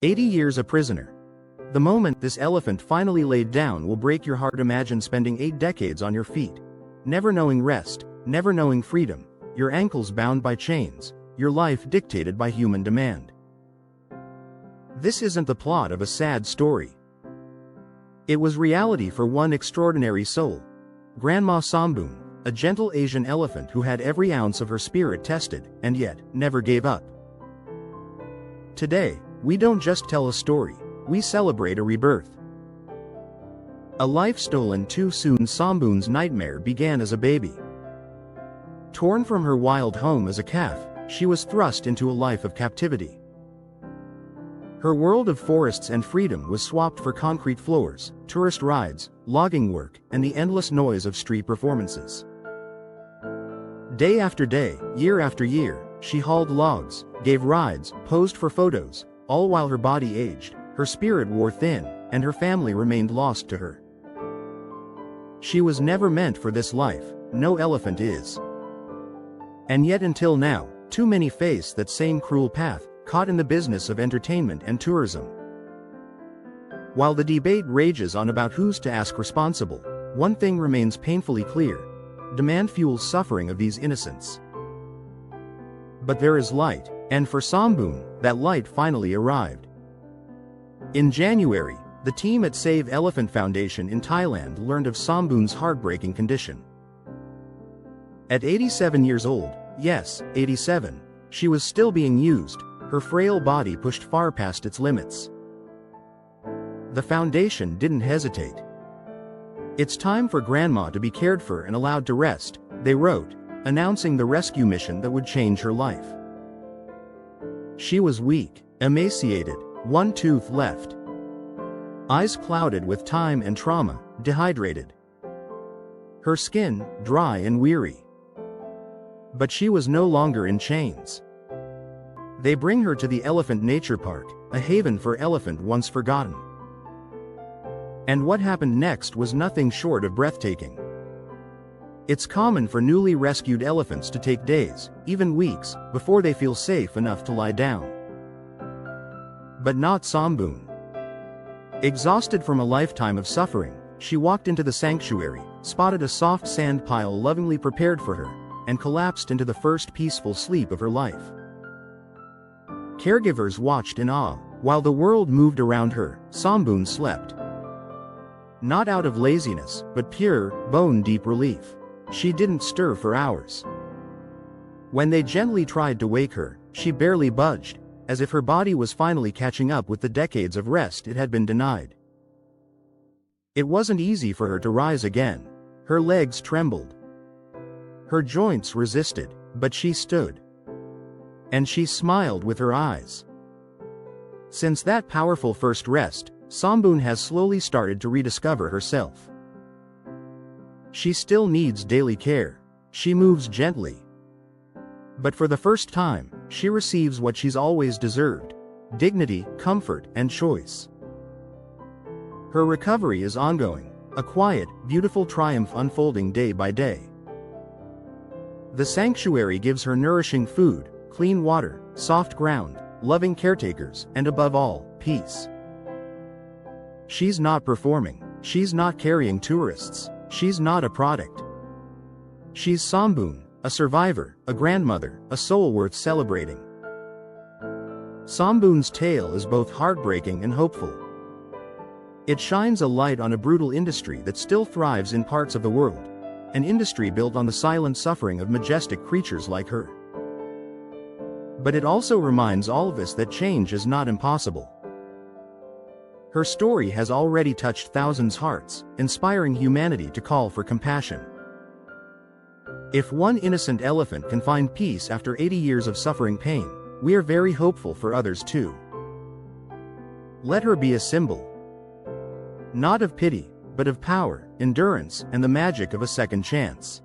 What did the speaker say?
80 years a prisoner. The moment this elephant finally laid down will break your heart. Imagine spending 8 decades on your feet. Never knowing rest, never knowing freedom, your ankles bound by chains, your life dictated by human demand. This isn't the plot of a sad story. It was reality for one extraordinary soul. Grandma Somboon, a gentle Asian elephant who had every ounce of her spirit tested, and yet, never gave up. Today, we don't just tell a story, we celebrate a rebirth. A life stolen too soon. Somboon's nightmare began as a baby. Torn from her wild home as a calf, she was thrust into a life of captivity. Her world of forests and freedom was swapped for concrete floors, tourist rides, logging work, and the endless noise of street performances. Day after day, year after year, she hauled logs, gave rides, posed for photos, all while her body aged, her spirit wore thin, and her family remained lost to her. She was never meant for this life, no elephant is. And yet until now, too many face that same cruel path, caught in the business of entertainment and tourism. While the debate rages on about who's to ask responsible, one thing remains painfully clear: demand fuels suffering of these innocents. But there is light, and for Somboon, that light finally arrived. In January, the team at Save Elephant Foundation in Thailand learned of Somboon's heartbreaking condition. At 87 years old, yes, 87, she was still being used, her frail body pushed far past its limits. The foundation didn't hesitate. "It's time for Grandma to be cared for and allowed to rest," they wrote, announcing the rescue mission that would change her life. She was weak, emaciated, one tooth left. Eyes clouded with time and trauma, dehydrated. Her skin, dry and weary. But she was no longer in chains. They bring her to the Elephant Nature Park, a haven for elephant once forgotten. And what happened next was nothing short of breathtaking. It's common for newly rescued elephants to take days, even weeks, before they feel safe enough to lie down. But not Somboon. Exhausted from a lifetime of suffering, she walked into the sanctuary, spotted a soft sand pile lovingly prepared for her, and collapsed into the first peaceful sleep of her life. Caregivers watched in awe, while the world moved around her. Somboon slept. Not out of laziness, but pure, bone-deep relief. She didn't stir for hours. When they gently tried to wake her, she barely budged, as if her body was finally catching up with the decades of rest it had been denied. It wasn't easy for her to rise again. Her legs trembled. Her joints resisted, but she stood. And she smiled with her eyes. Since that powerful first rest, Somboon has slowly started to rediscover herself. She still needs daily care. She moves gently. But for the first time, she receives what she's always deserved: dignity, comfort, and choice. Her recovery is ongoing, a quiet, beautiful triumph unfolding day by day. The sanctuary gives her nourishing food, clean water, soft ground, loving caretakers, and above all, peace. She's not performing. She's not carrying tourists. She's not a product. She's Somboon, a survivor, a grandmother, a soul worth celebrating. Somboon's tale is both heartbreaking and hopeful. It shines a light on a brutal industry that still thrives in parts of the world, an industry built on the silent suffering of majestic creatures like her. But it also reminds all of us that change is not impossible. Her story has already touched thousands' hearts, inspiring humanity to call for compassion. If one innocent elephant can find peace after 80 years of suffering pain, we are very hopeful for others too. Let her be a symbol, not of pity, but of power, endurance, and the magic of a second chance.